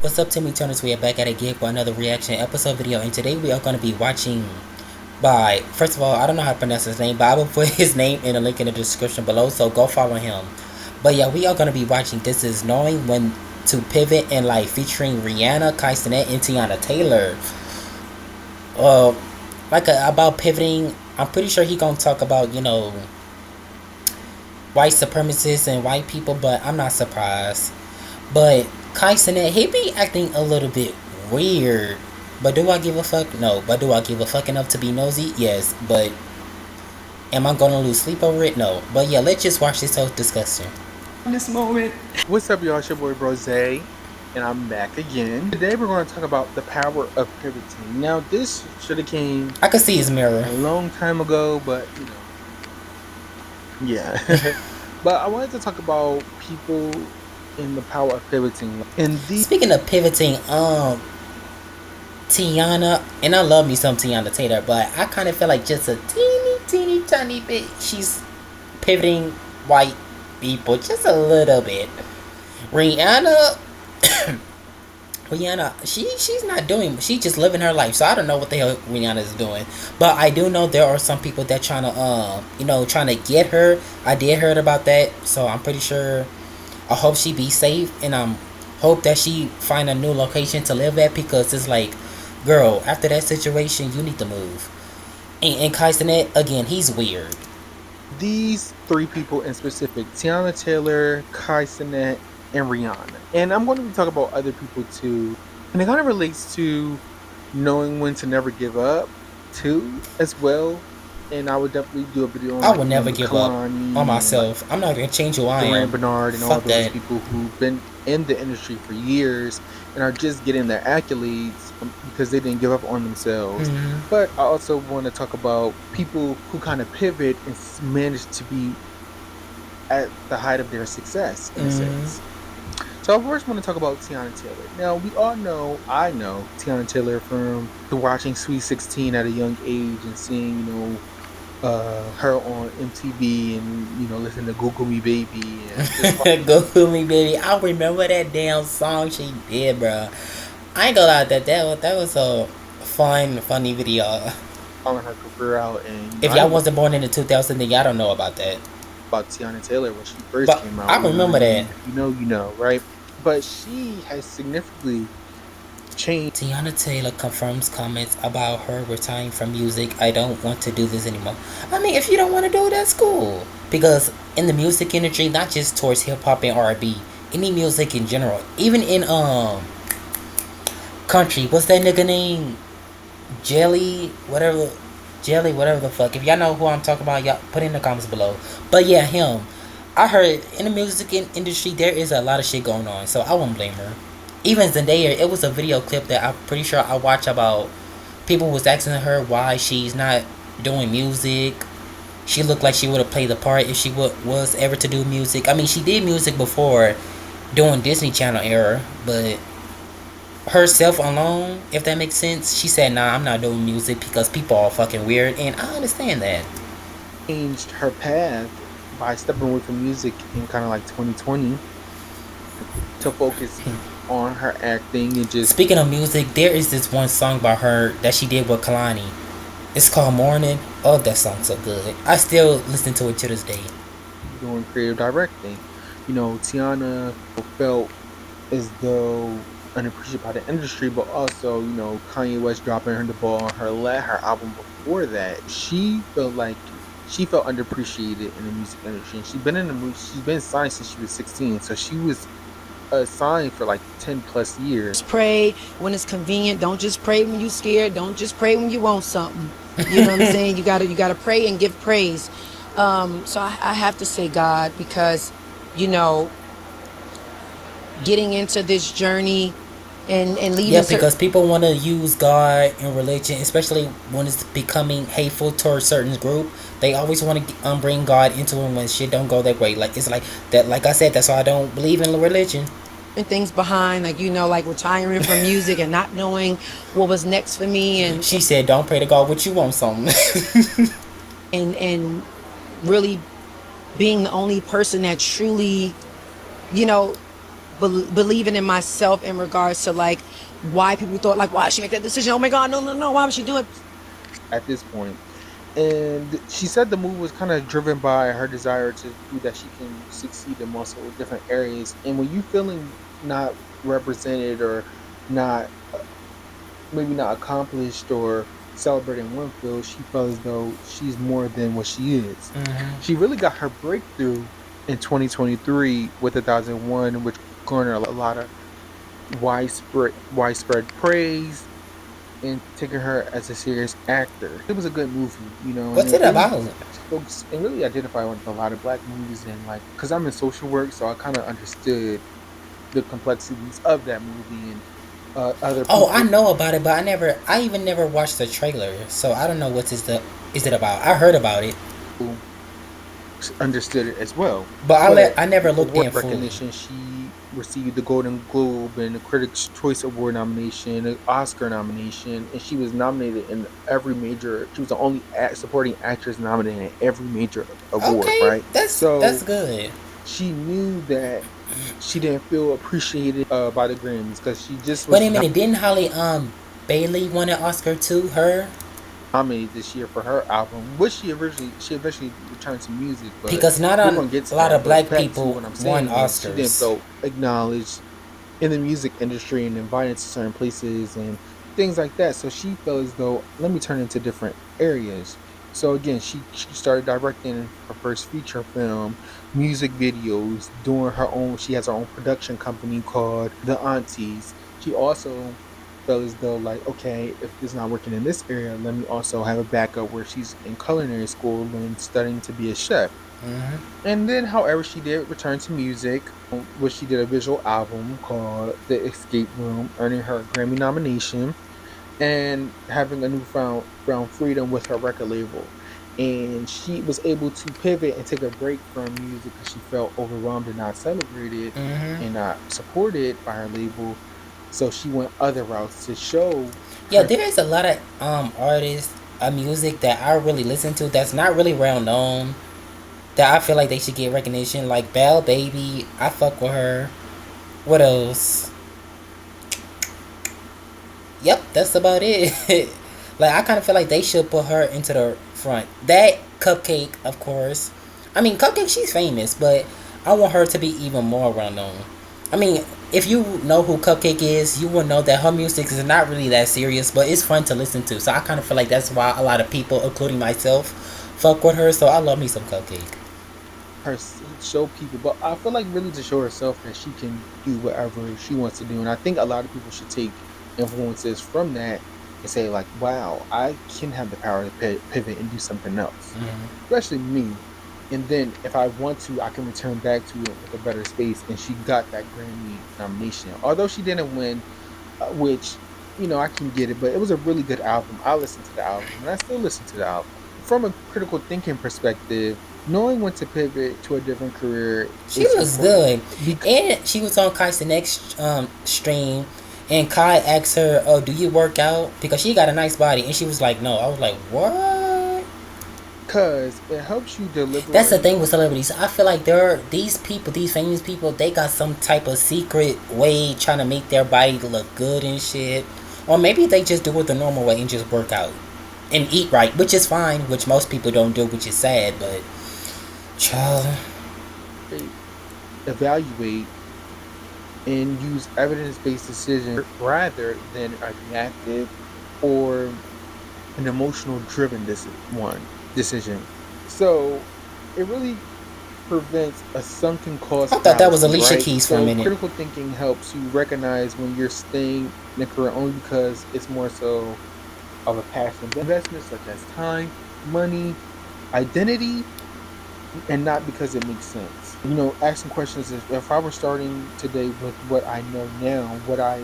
What's up, Timmy Turners? We are back at it again for another reaction episode video, and today we are going to be watching by, first of all, I don't know how to pronounce his name, but I will put his name in the link in the description below, so go follow him. But yeah, we are going to be watching This Is Knowing When to Pivot in Life, featuring Rihanna, Kai Cenat, and Teyana Taylor. About pivoting, I'm pretty sure he gonna talk about, white supremacists and white people, but I'm not surprised. But Kai Cenat, he be acting a little bit weird. But do I give a fuck? No. But do I give a fuck enough to be nosy? Yes. But am I gonna lose sleep over it? No. But yeah, let's just watch this whole discussion. In this moment. What's up, y'all? It's your boy Brose, and I'm back again. Today we're going to talk about the power of pivoting. Now, this should have came I could see his mirror a long time ago, but yeah. But I wanted to talk about people in the power of pivoting. And speaking of pivoting, Teyana, and I love me some Teyana Taylor, but I kind of feel like just a teeny tiny bit she's pivoting white people just a little bit. Rihanna, she's not doing. She's just living her life. So I don't know what the hell Rihanna is doing. But I do know there are some people that trying to get her. I did heard about that. So I'm pretty sure. I hope she be safe, and hope that she find a new location to live at, because it's like, girl, after that situation, you need to move. And Kai Cenat, again, he's weird. These three people in specific: Teyana Taylor, Kai Cenat, and Rihanna. And I'm going to be talking about other people too, and it kind of relates to knowing when to never give up too, as well. And I would definitely do a video on, I would never give up on myself. I'm not gonna change who I am. Durant Bernard and Fuck all those that. people who've been in the industry for years and are just getting their accolades because they didn't give up on themselves. But I also want to talk about people who kind of pivot and manage to be at the height of their success, in a sense. So I first want to talk about Teyana Taylor. Now, we all know, I know Teyana Taylor from watching Sweet 16 at a young age and seeing, her on MTV and, listening to Google Me Baby. And Google Me Baby. I remember that damn song she did, bro. I ain't gonna lie, that was a funny video. Following her career out. And if y'all wasn't born in the 2000s, then y'all don't know about that. About Teyana Taylor when she first came out. I remember that. You know, right? But she has significantly changed. Teyana Taylor confirms comments about her retiring from music. I don't want to do this anymore. I mean, if you don't want to do it, that's cool. Because in the music industry, not just towards hip hop and R&B, any music in general, even in country, what's that nigga name? Jelly, whatever the fuck. If y'all know who I'm talking about, y'all put it in the comments below. But yeah, him. I heard in the music industry there is a lot of shit going on, so I won't blame her. Even Zendaya, it was a video clip that I'm pretty sure I watched about people was asking her why she's not doing music. She looked like she would have played the part if she was ever to do music. I mean, she did music before doing Disney Channel era, but herself alone, if that makes sense, she said, nah, I'm not doing music because people are fucking weird, and I understand that. Changed her path by stepping away from music in kind of like 2020 to focus on her acting and just... Speaking of music, there is this one song by her that she did with Kalani. It's called Morning. Oh, that song's so good. I still listen to it to this day. Doing creative directing. Teyana felt as though unappreciated by the industry, but also, Kanye West dropping her the ball on her album before that. She felt underappreciated in the music industry, and she's been signed since she was 16, so she was signed for like 10 plus years. Pray when it's convenient. Don't just pray when you're scared. Don't just pray when you want something. You know what I'm saying? You gotta pray and give praise. So I have to say God, because getting into this journey and leading. Yeah, because people want to use God and religion, especially when it's becoming hateful towards a certain group. They always want to bring God into it when shit don't go that way. Like, it's like that. Like I said, that's why I don't believe in religion. And things behind, like retiring from music and not knowing what was next for me. And she said, "Don't pray to God, what you want, something." and really being the only person that truly, believing in myself in regards to like why people thought like why she make that decision. Oh my God, no, why would she do it? At this point. And she said the move was kind of driven by her desire to prove that she can succeed in multiple different areas. And when you feeling not represented or not, maybe not accomplished or celebrating one field, she felt as though she's more than what she is. Mm-hmm. She really got her breakthrough in 2023 with 1001, which garnered a lot of widespread praise and taking her as a serious actor. It was a good movie, you know. What's and it about? Folks, and really identify with a lot of black movies, and like, cause I'm in social work, so I kind of understood the complexities of that movie and other Oh, people I know about it, but I even never watched the trailer, so I don't know is it about. I heard about it, understood it as well. but I never looked award in fully. recognition, she received the Golden Globe and the Critics' Choice Award nomination, an Oscar nomination, and she was nominated in every major. She was the only supporting actress nominated in every major award. Okay, Right? that's good. She knew that she didn't feel appreciated by the Grammys because she just was Wait a minute, didn't Holly Bailey won an Oscar too? Her? nominated this year for her album, which she eventually returned to music. But Because not we're on gonna get to a lot that. of black But back to people what I'm saying won is she didn't Oscars. feel acknowledged in the music industry and invited to certain places and things like that. So she felt as though, let me turn into different areas. So again, she started directing her first feature film, music videos, doing her own. She has her own production company called The Aunties. She also felt as though, like, okay, if it's not working in this area, let me also have a backup where she's in culinary school and studying to be a chef. Mm-hmm. And then, however, she did return to music, which she did a visual album called The Escape Room, earning her a Grammy nomination and having a newfound freedom with her record label. And she was able to pivot and take a break from music because she felt overwhelmed and not celebrated Mm-hmm. and not supported by her label. So she went other routes to show Yeah, her. there is a lot of artists, music that I really listen to that's not really well known. That I feel like they should get recognition. Like Belle Baby, I fuck with her. What else? Yep, that's about it. Like I kind of feel like they should put her into the front. That Cupcake, of course. I mean, Cupcake, she's famous, but I want her to be even more well known. I mean, if you know who Cupcake is, you will know that her music is not really that serious, but it's fun to listen to. So I kind of feel like that's why a lot of people, including myself, fuck with her. So I love me some Cupcake. her show people, but I feel like really to show herself that she can do whatever she wants to do. And I think a lot of people should take influences from that and say, like, wow, I can have the power to pivot and do something else, Mm-hmm. especially me. And then if I want to, I can return back to it with a better space. And she got that Grammy nomination, although she didn't win, which, you know, I can get it, but it was a really good album. I listened to the album and I still listen to the album. From a critical thinking perspective, knowing when to pivot to a different career She is was important. good, and she was on Kai's next stream, and Kai asked her, "Oh, do you work out?" Because she got a nice body, and she was like, "No." I was like, "What?" Because it helps you deliberate. That's the thing with celebrities. I feel like these people, these famous people, they got some type of secret way trying to make their body look good and shit, or maybe they just do it the normal way and just work out and eat right, which is fine, which most people don't do, which is sad, but child. Evaluate and use evidence-based decision rather than a reactive or an emotional driven decision. So it really prevents a sunken cost I thought that was fallacy, Alicia right? Keys for a So minute. critical thinking helps you recognize when you're staying in a career only because it's more so of a passion investment such as time, money, identity, and not because it makes sense. You know, asking questions is, if I were starting today with what I know now, would I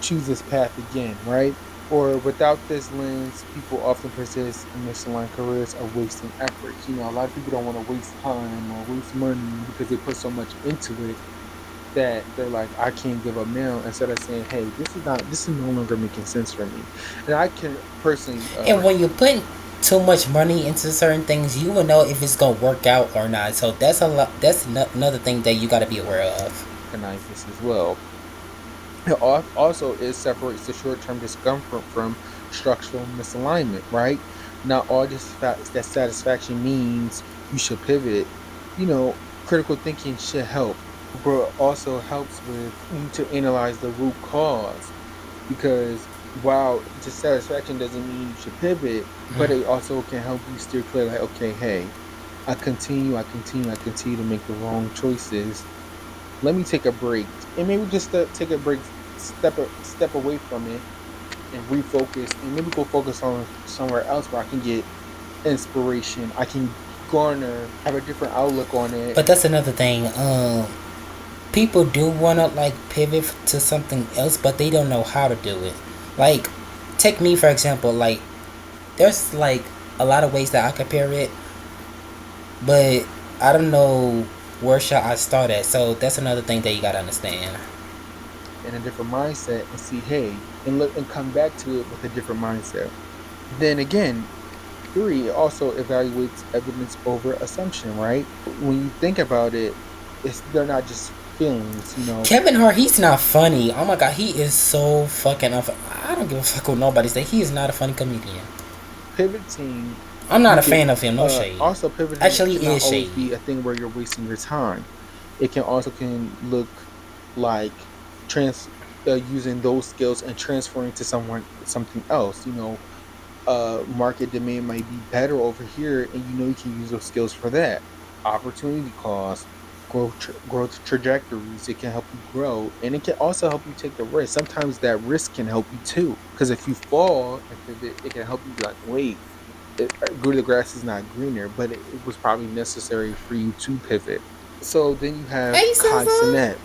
choose this path again, right? Or without this lens, people often persist in misaligned careers or wasting efforts. You know, a lot of people don't want to waste time or waste money because they put so much into it that they're like, I can't give up now, instead of saying, hey, this is no longer making sense for me. And I can personally And when you put too much money into certain things, you will know if it's gonna work out or not. So that's a lot. That's another thing that you got to be aware of. recognize this as well. Also, it separates the short-term discomfort from structural misalignment, right? Not all dissatisfaction means you should pivot. You know, critical thinking should help, but it also helps with you to analyze the root cause, because while dissatisfaction doesn't mean you should pivot, but it also can help you steer clear. Like, okay, hey, I continue to make the wrong choices. Let me take a break, and maybe just take a break, step away from it, and refocus, and maybe go focus on somewhere else where I can get inspiration. I can garner, have a different outlook on it. But that's another thing. People do want to like pivot to something else, but they don't know how to do it. Like, take me for example. Like, there's like a lot of ways that I compare it, but I don't know where shall I start at. So that's another thing that you gotta understand. In a different mindset and see, hey, and look and come back to it with a different mindset. Then again, 3 also evaluates evidence over assumption, right? When you think about it, they're not just feelings, you know. Kevin Hart, he's not funny. Oh my god, he is so fucking I don't give a fuck what nobody say. He is not a funny comedian. Pivoting. I'm not a fan of him. No shade. Also, pivoting actually cannot is always shade. be a thing where you're wasting your time. It can look like using those skills and transferring to something else. You know, market demand might be better over here, and you know you can use those skills for that. Opportunity cost, growth trajectories. It can help you grow, and it can also help you take the risk. Sometimes that risk can help you too, because if you fall, it can help you be like, wait, the grass is not greener, but it was probably necessary for you to pivot. So then you have Kai Cenat.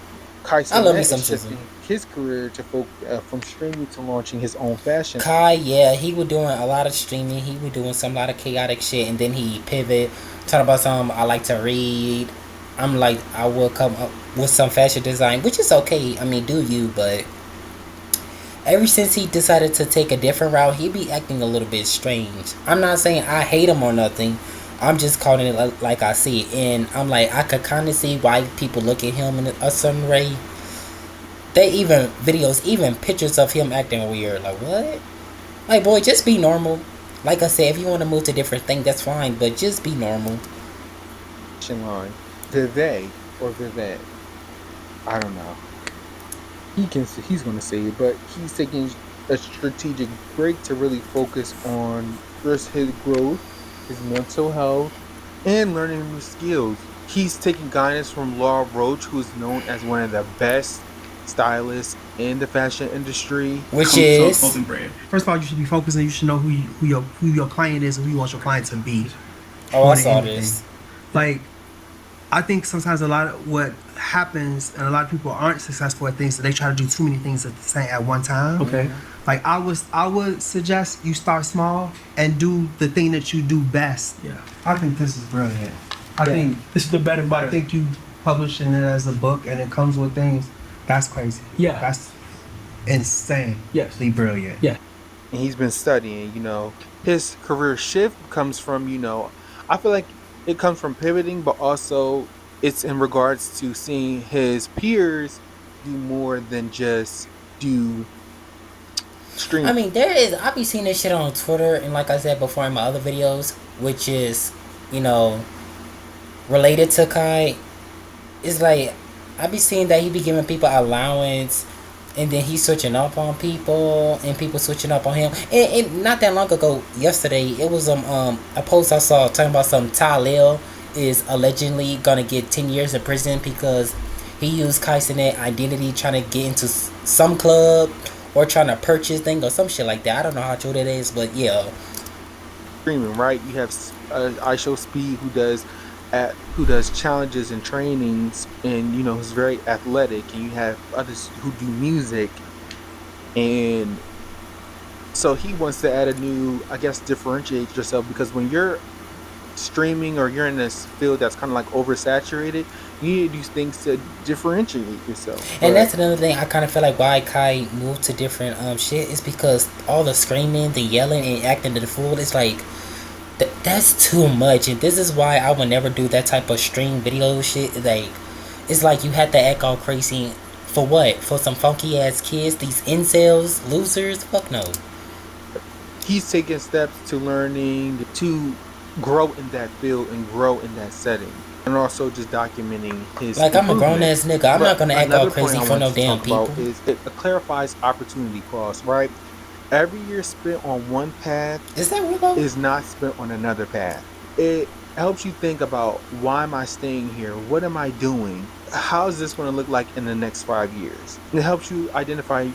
Kai Cenat is shifting his career to from streaming to launching his own fashion. Kai, yeah, he was doing a lot of streaming. He was doing some lot of chaotic shit, and then he pivot. Talk about some. I like to read. I'm like, I will come up with some fashion design, which is okay. I mean, do you? But ever since he decided to take a different route, he be acting a little bit strange. I'm not saying I hate him or nothing. I'm just calling it like I see it. And I'm like, I could kind of see why people look at him in a certain way. They even videos, even pictures of him acting weird. Like, what? Like, boy, just be normal. Like I said, if you want to move to different things, that's fine. But just be normal. Line. Vivek or Vivek, I don't know. He's going to say it, but he's taking a strategic break to really focus on first his growth, his mental health, and learning new skills. He's taking guidance from Laura Roach, who is known as one of the best stylists in the fashion industry. Which is clothing brand. First of all, you should be focusing. You should know who your client is and who you want your client to be. Oh, I saw this. Like, I think sometimes a lot of what happens, and a lot of people aren't successful at things, so they try to do too many things at one time. Okay. Like, I would suggest you start small and do the thing that you do best. Yeah. I think this is brilliant. I think this is the better. I think you publishing it as a book and it comes with things. That's crazy. Yeah. That's insane. Yes. Brilliant. Yeah. And he's been studying, you know. His career shift comes from, you know, I feel like it comes from pivoting, but also it's in regards to seeing his peers do more than just do stream. I mean, I be seeing this shit on Twitter, and like I said before in my other videos, which is, you know, related to Kai. It's like, I be seeing that he be giving people allowance, and then he's switching up on people, and people switching up on him. And not that long ago, yesterday, it was a post I saw talking about some Talil is allegedly gonna get 10 years in prison because he used Kai Cenat identity trying to get into some club or trying to purchase thing or some shit like that. I don't know how true that is, but yeah. Streaming, right? You have iShowSpeed who does challenges and trainings, and you know, he's very athletic, and you have others who do music, and so he wants to add a new, I guess, differentiate yourself, because when you're streaming or you're in this field that's kind of like oversaturated, you need to do things to differentiate yourself. And that's another thing I kind of feel like why Kai moved to different shit is because all the screaming, the yelling, and acting to the fool, it's like that's too much. And this is why I would never do that type of stream video shit. Like, It's like you had to act all crazy for what? For some funky ass kids? These incels, losers? Fuck no. He's taking steps to learning to grow in that field and grow in that setting, and also just documenting his Like I'm a grown improvement. ass nigga. I'm not But gonna act all another point crazy I for want no to damn talk people. about is it clarifies opportunity cost, right? Every year spent on one path Is that real though? is not spent on another path. It helps you think about, why am I staying here? What am I doing? How is this going to look like in the next 5 years? It helps you identify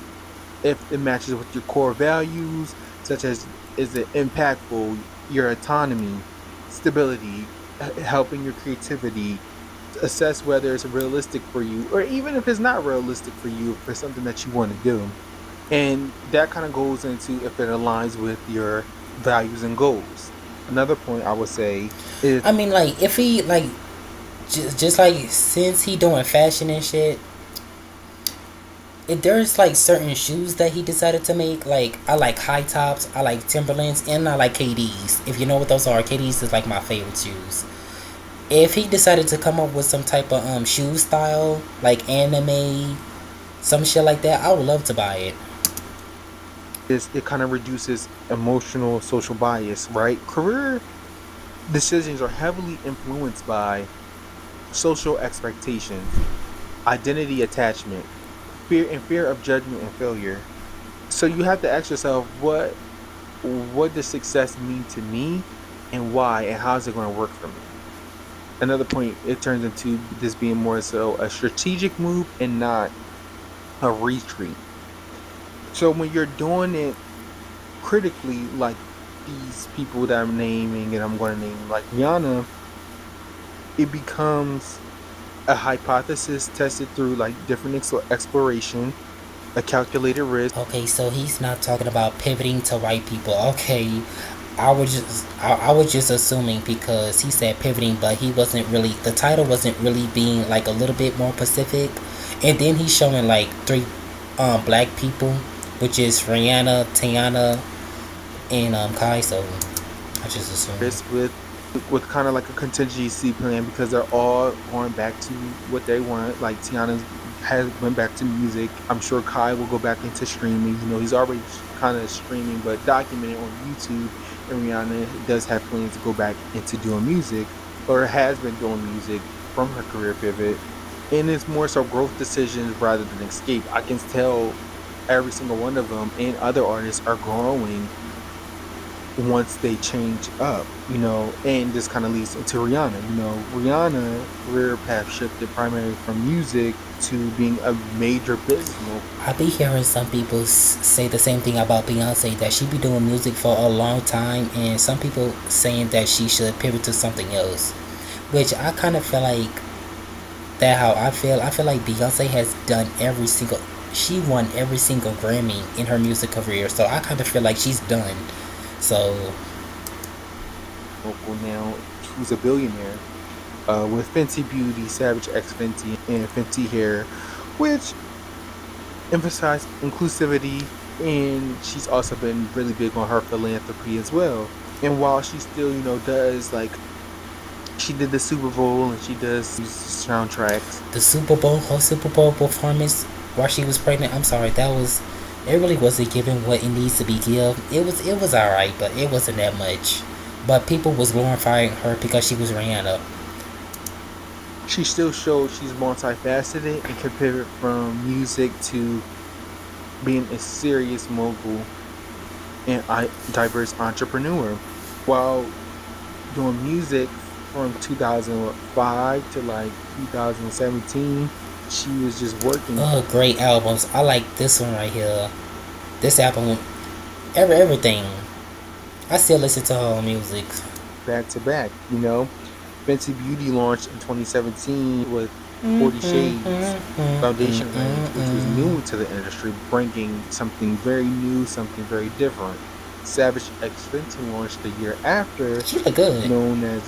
if it matches with your core values, such as, is it impactful, your autonomy, stability, helping your creativity, assess whether it's realistic for you, or even if it's not realistic for you, for something that you want to do. And that kind of goes into if it aligns with your values and goals. Another point I would say is, I mean, like if he like just like since he doing fashion and shit, there's like certain shoes that he decided to make. Like I like high tops, I like Timberlands, and I like KDs. If you know what those are, KDs is like my favorite shoes. If he decided to come up with some type of shoe style like anime, some shit like that, I would love to buy it. it kind of reduces emotional social bias, right? Career decisions are heavily influenced by social expectations, identity attachment, fear of judgment and failure. So you have to ask yourself, what does success mean to me, and why, and how is it going to work for me? Another point, it turns into this being more so a strategic move and not a retreat. So when you're doing it critically, like these people that I'm naming, and I'm going to name like Rihanna, it becomes a hypothesis tested through like different exploration, a calculated risk. Okay, so he's not talking about pivoting to white people. Okay, I was just assuming because he said pivoting, but he wasn't really, the title wasn't really being like a little bit more specific. And then he's showing like three black people, which is Rihanna, Tiana, and Kai. So I just assumed. Risk with kind of like a contingency plan, because they're all going back to what they want. Like Tiana has went back to music. I'm sure Kai will go back into streaming. He's already kind of streaming, but documented on YouTube. And Rihanna does have plans to go back into doing music, or has been doing music from her career pivot. And it's more so growth decisions rather than escape. I can tell every single one of them and other artists are growing once they change up, and this kind of leads into Rihanna. Rihanna career path shifted primarily from music to being a major business move. I be hearing some people say the same thing about Beyonce, that she be doing music for a long time, and some people saying that she should pivot to something else. Which I kind of feel like that how I feel. I feel like Beyonce has done she won every single Grammy in her music career, so I kind of feel like she's done. So Vocal now, who's a billionaire, with Fenty Beauty, Savage X Fenty, and Fenty Hair, which emphasize inclusivity, and she's also been really big on her philanthropy as well. And while she still, does like, she did the Super Bowl and she does soundtracks. the her Super Bowl performance while she was pregnant, I'm sorry, it really wasn't giving what it needs to be give. It was alright, but it wasn't that much. But people was glorifying her because she was Rihanna. She still showed she's multifaceted and can pivot from music to being a serious mogul and diverse entrepreneur. While doing music from 2005 to like 2017, she was just working. Oh, great albums. I like this one right here. This album, everything. I still listen to her music. Back to back, Fenty Beauty launched in 2017 with 40 Shades Foundation range, which was new to the industry, bringing something very new, something very different. Savage X Fenty launched the year after, She look good. known as,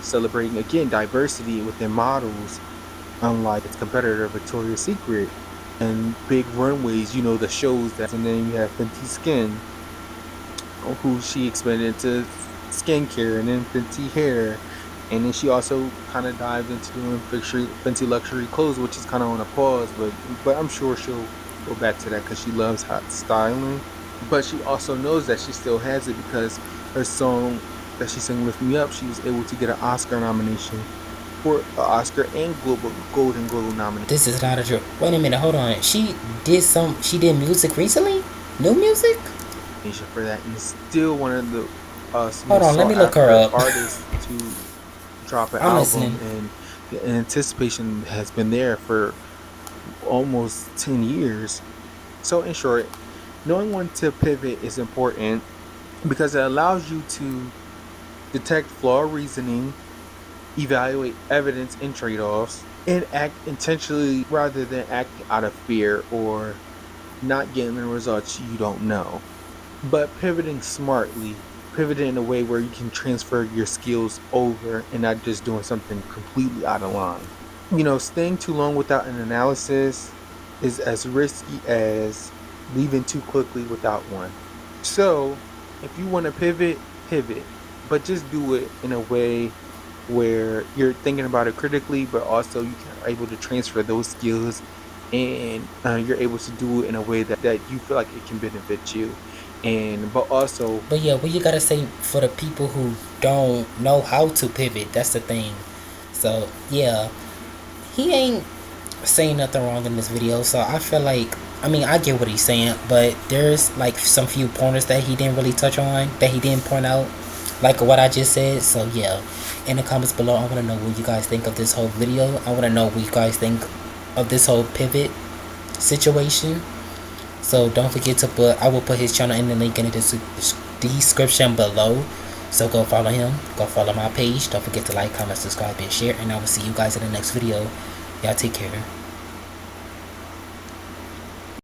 celebrating again diversity within models, unlike its competitor Victoria's Secret, and big runways, the shows that. And then you have Fenty Skin, who she expanded into skincare, and then Fenty Hair, And then she also kind of dived into doing fancy luxury clothes, which is kind of on a pause, but I'm sure she'll go back to that because she loves hot styling. But she also knows that she still has it because her song that she sang "Lift Me Up," she was able to get an Oscar nomination for an Oscar and Golden Globe nomination. This is not a joke. Wait a minute, hold on. She did music recently? New music? For that, and still one of the hold on, let me look her up. Artists to drop an I'm album, listening. and the anticipation has been there for almost 10 years. So in short, knowing when to pivot is important because it allows you to detect flawed reasoning, evaluate evidence and trade-offs, and act intentionally rather than acting out of fear or not getting the results you don't know. But pivoting smartly, pivoting in a way where you can transfer your skills over and not just doing something completely out of line. Staying too long without an analysis is as risky as leaving too quickly without one. So, if you want to pivot, but just do it in a way where you're thinking about it critically, but also you are able to transfer those skills and you're able to do it in a way that you feel like it can benefit you. But yeah, what you gotta say for the people who don't know how to pivot, that's the thing. So yeah, he ain't saying nothing wrong in this video, so I feel like, I get what he's saying, but there's like some few pointers that he didn't really touch on, that he didn't point out, like what I just said. So yeah, in the comments below, I want to know what you guys think of this whole video. I want to know what you guys think of this whole pivot situation. So don't forget to I will put his channel in the link in the description below. So go follow him, go follow my page. Don't forget to like, comment, subscribe, and share. And I will see you guys in the next video. Y'all take care.